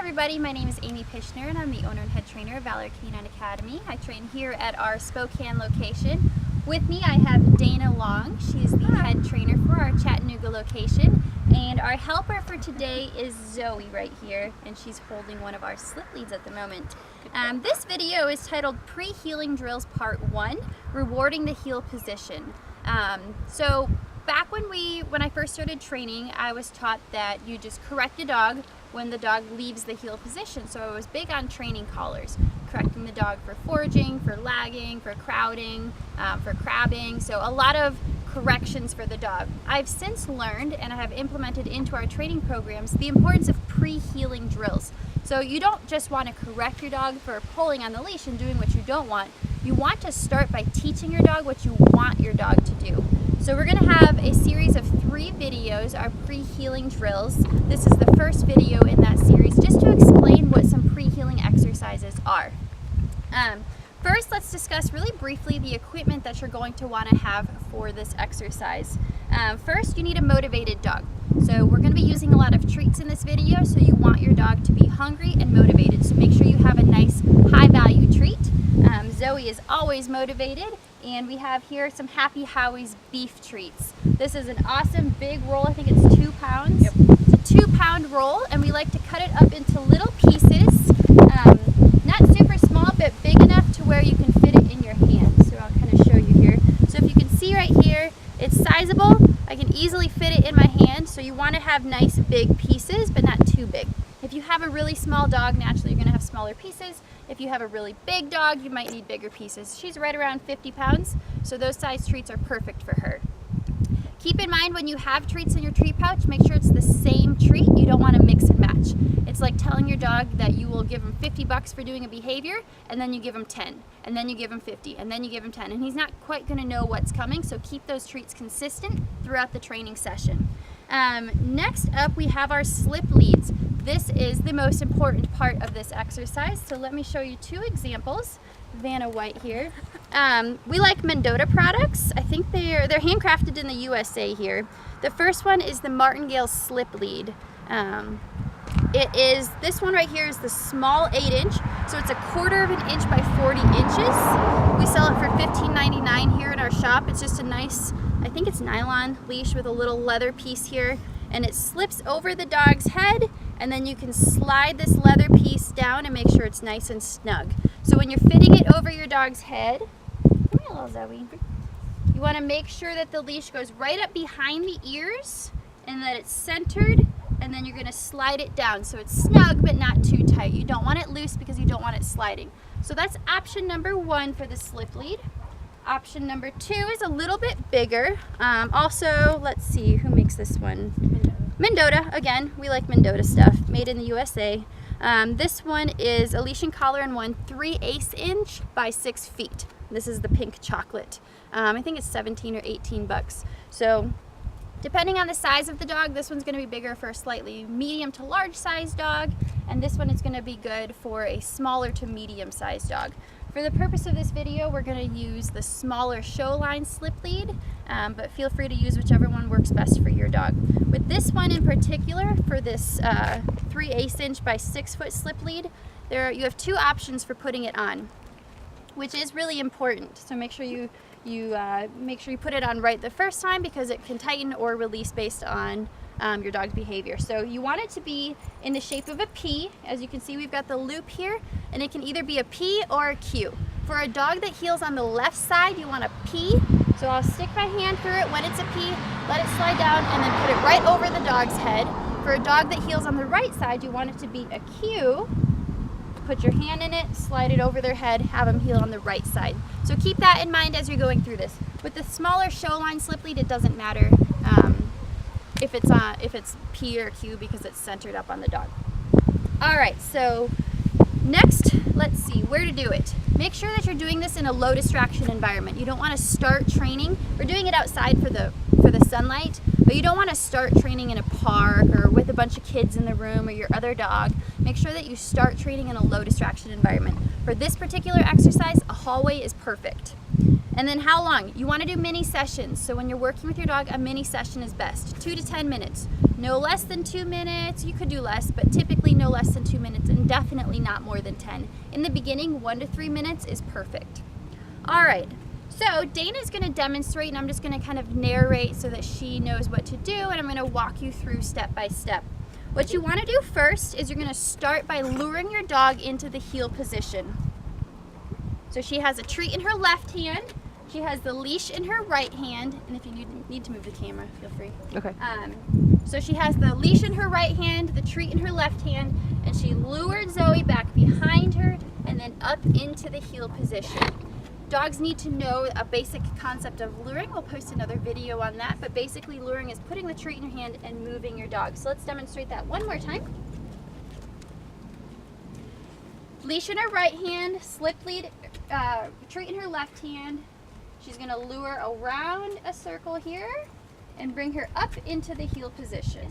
everybody, my name is Amy Pishner and I'm the owner and head trainer of Valor Canine Academy. I train here at our Spokane location. With me I have Dana Long. She's the head trainer for our Chattanooga location, and our helper for today is Zoe right here, and she's holding one of our slip leads at the moment. This video is titled Pre-Healing Drills Part 1, Rewarding the Heel Position. So back when I first started training, I was taught that you just correct a dog when the dog leaves the heel position. So I was big on training collars, correcting the dog for foraging, for lagging, for crowding, for crabbing. So a lot of corrections for the dog. I've since learned, and I have implemented into our training programs, the importance of pre-healing drills. So you don't just want to correct your dog for pulling on the leash and doing what you don't want. You want to start by teaching your dog what you want your dog to do. So we're going to have a series of 3 videos, our pre-healing drills. This is the first video in that series, just to explain what some pre-healing exercises are. First, let's discuss really briefly the equipment that you're going to want to have for this exercise. First, you need a motivated dog. So we're going to be using a lot of treats in this video, so you want your dog to be hungry and motivated. So make sure you have a nice high-value treat. Zoe is always motivated, and we have here some Happy Howie's beef treats. This is an awesome big roll. I think it's 2 pounds. Yep. It's a 2-pound roll, and we like to cut it up into little pieces. Not super small, but big enough to where you can fit it in your hand. So I'll kind of show you here. So if you can see right here, it's sizable. I can easily fit it in my hand. So you want to have nice big pieces, but not too big. If you have a really small dog, naturally you're going to have smaller pieces. If you have a really big dog, you might need bigger pieces. She's right around 50 pounds, so those size treats are perfect for her. Keep in mind when you have treats in your treat pouch, make sure it's the same treat. You don't want to mix and match. It's like telling your dog that you will give him 50 bucks for doing a behavior, and then you give him 10, and then you give him 50, and then you give him 10, and he's not quite going to know what's coming, so keep those treats consistent throughout the training session. Next up, we have our slip leads. This is the most important part of this exercise, so let me show you 2 examples. Vanna White here. We like Mendota products. I think they're handcrafted in the USA here. The first one is the Martingale slip lead. This one right here is the small 8-inch, so it's a 1/4 of an inch by 40 inches. We sell it for $15.99 here in our shop. It's just a nice, I think it's nylon leash with a little leather piece here, and it slips over the dog's head, and then you can slide this leather piece down and make sure it's nice and snug. So when you're fitting it over your dog's head, come here, little Zoe, you want to make sure that the leash goes right up behind the ears and that it's centered, and then you're going to slide it down so it's snug but not too tight. You don't want it loose because you don't want it sliding. So that's option number 1 for the slip lead. Option number 2 is a little bit bigger. Also, let's see, who makes this one? Mendota. Again, we like Mendota stuff, made in the USA. This one is a leash and collar and one 3/8 inch by 6 feet. This is the pink chocolate. I think it's 17 or 18 bucks. So depending on the size of the dog, this one's going to be bigger for a slightly medium to large size dog, and this one is going to be good for a smaller to medium sized dog. For the purpose of this video, we're going to use the smaller showline slip lead, but feel free to use whichever one works best for your dog. With this one in particular, for this 3/8 inch by 6 foot slip lead, you have 2 options for putting it on, which is really important. So make sure you put it on right the first time, because it can tighten or release based on your dog's behavior. So you want it to be in the shape of a P. As you can see, we've got the loop here, and it can either be a P or a Q. For a dog that heels on the left side, you want a P. So I'll stick my hand through it when it's a P, let it slide down, and then put it right over the dog's head. For a dog that heels on the right side, you want it to be a Q. Put your hand in it, slide it over their head, have them heel on the right side. So keep that in mind as you're going through this. With the smaller showline slip lead, it doesn't matter if it's P or Q, because it's centered up on the dog. All right, so next, let's see where to do it. Make sure that you're doing this in a low distraction environment. You don't want to start training. We're doing it outside for the sunlight, but you don't want to start training in a park or with a bunch of kids in the room or your other dog. Make sure that you start training in a low distraction environment. For this particular exercise, a hallway is perfect. And then how long? You want to do mini sessions. So when you're working with your dog, a mini session is best. 2 to 10 minutes. no less than 2 minutes. You could do less, but typically no less than 2 minutes, and definitely not more than 10. In the beginning, 1 to 3 minutes is perfect. All right, so Dana's gonna demonstrate, and I'm just gonna kind of narrate so that she knows what to do, and I'm gonna walk you through step by step. What you wanna do first is you're gonna start by luring your dog into the heel position. So she has a treat in her left hand, she has the leash in her right hand, and if you need to move the camera, feel free. Okay. So she has the leash in her right hand, the treat in her left hand, and she lured Zoe back behind her and then up into the heel position. Dogs need to know a basic concept of luring. We'll post another video on that, but basically luring is putting the treat in your hand and moving your dog. So let's demonstrate that one more time. Leash in her right hand, slip lead, treat in her left hand. She's gonna lure around a circle here and bring her up into the heel position.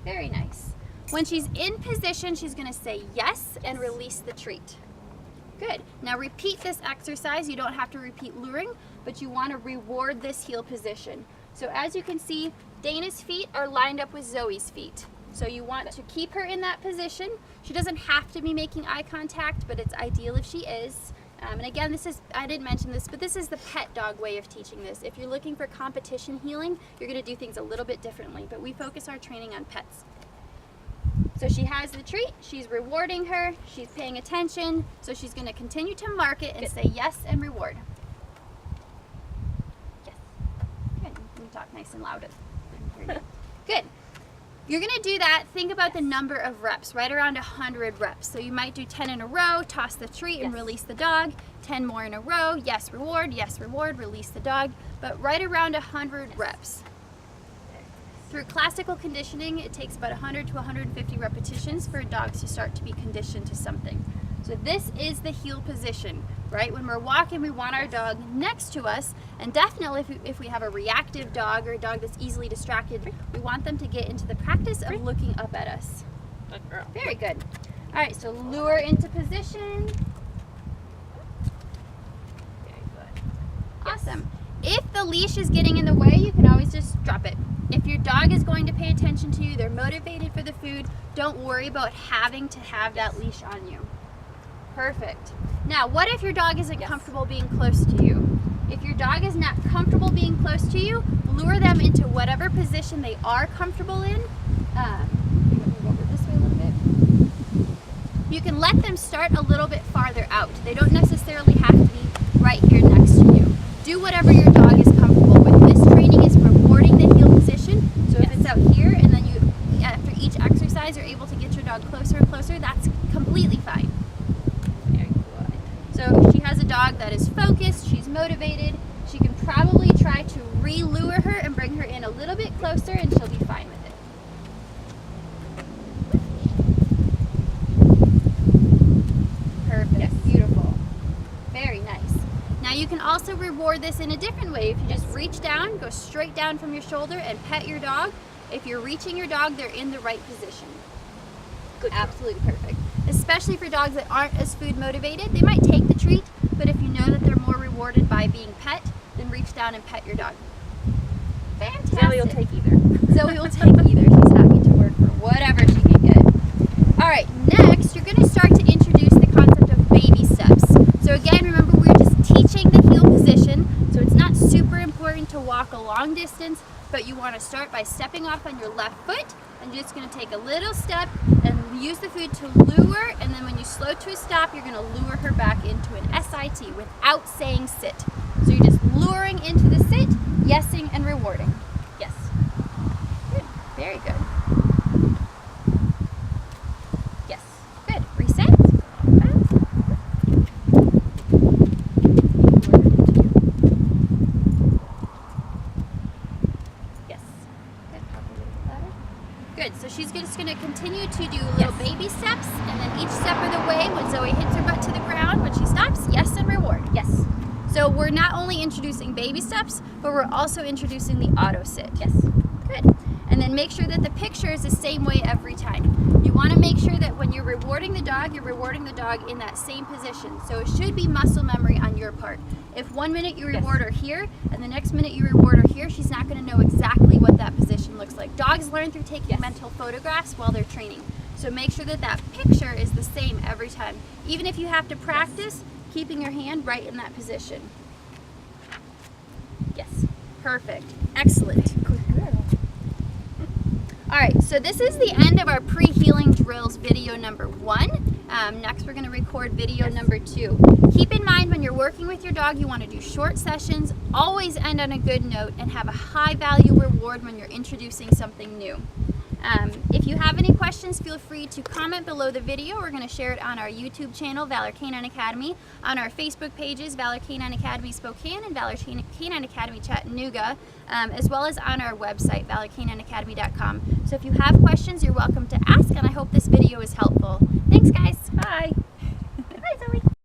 Very nice. When she's in position, she's gonna say yes and release the treat. Good. Now repeat this exercise. You don't have to repeat luring, but you want to reward this heel position. So as you can see, Dana's feet are lined up with Zoe's feet. So you want to keep her in that position. She doesn't have to be making eye contact, but it's ideal if she is. And again, this is, I didn't mention this, but this is the pet dog way of teaching this. If you're looking for competition heeling, you're going to do things a little bit differently, but we focus our training on pets. So she has the treat, she's rewarding her, she's paying attention, so she's going to continue to mark it and say yes and reward. Yes. Good. You can talk nice and loud. Good. You're going to do that. Think about the number of reps, right around 100 reps. So you might do 10 in a row, toss the treat and release the dog. 10 more in a row, yes, reward, release the dog. But right around 100 reps. Through classical conditioning, it takes about 100 to 150 repetitions for dogs to start to be conditioned to something. So this is the heel position, right? When we're walking, we want our dog next to us, and definitely if we have a reactive dog or a dog that's easily distracted, we want them to get into the practice of looking up at us. Very good. All right, so lure into position. Very good. Awesome. If the leash is getting in the way, you can always just drop it. If your dog is going to pay attention to you, they're motivated for the food, don't worry about having to have that leash on you. Perfect. Now, what if your dog isn't comfortable being close to you? If your dog is not comfortable being close to you, lure them into whatever position they are comfortable in. Move over this way a little bit. You can let them start a little bit farther out. They don't necessarily have to be right here next to you. Do whatever your dog is comfortable with. This training is rewarding the heel position. So if it's out here and then you, after each exercise, you're able to get your dog closer and closer, that's completely fine. Very good. So she has a dog that is focused, she's motivated. She can probably try to re-lure her and bring her in a little bit closer and she'll be fine with it. Perfect. Yes. Beautiful. Very nice. Now you can also reward this in a different way. If you just reach down, go straight down from your shoulder and pet your dog. If you're reaching your dog, they're in the right position. Good. Absolutely perfect. Especially for dogs that aren't as food motivated. They might take the treat, but if you know that they're more rewarded by being pet, then reach down and pet your dog. Fantastic. Zoe will take either. Zoe will take either. She's happy to work for whatever she can get. All right, next you're going to start to introduce the concept of baby steps. So again, remember we're just teaching the heel position, so it's not super important to walk a long distance, but you want to start by stepping off on your left foot, and you're just going to take a little step and use the food to lure, and then when you slow to a stop, you're going to lure her back into an SIT without saying sit. So you're just luring into the sit, yesing and rewarding. Yes. Good. Very good. Yes. Good. Reset. Yes. Good. Good. So she's just going to continue to do little baby steps, and then each step of the way, when Zoe hits her butt to the ground, when she stops, yes and reward. Yes. So we're not only introducing baby steps, but we're also introducing the auto sit. Yes. Good. And then make sure that the picture is the same way every time. You want to make sure that when you're rewarding rewarding the dog, you're rewarding the dog in that same position. So it should be muscle memory on your part. If 1 minute you reward her here and the next minute you reward her here, she's not going to know exactly what that position looks like. Dogs learn through taking mental photographs while they're training. So make sure that that picture is the same every time. Even if you have to practice keeping your hand right in that position. Yes, perfect, excellent. All right, so this is the end of our pre-healing drills video number 1. Next we're going to record video number 2. Keep in mind when you're working with your dog, you want to do short sessions, always end on a good note, and have a high value reward when you're introducing something new. If you have any questions, feel free to comment below the video. We're going to share it on our YouTube channel, Valor Canine Academy, on our Facebook pages, Valor Canine Academy Spokane and Valor Canine Academy Chattanooga, as well as on our website, valorcanineacademy.com. So if you have questions, you're welcome to ask, and I hope this video is helpful. Thanks, guys. Bye.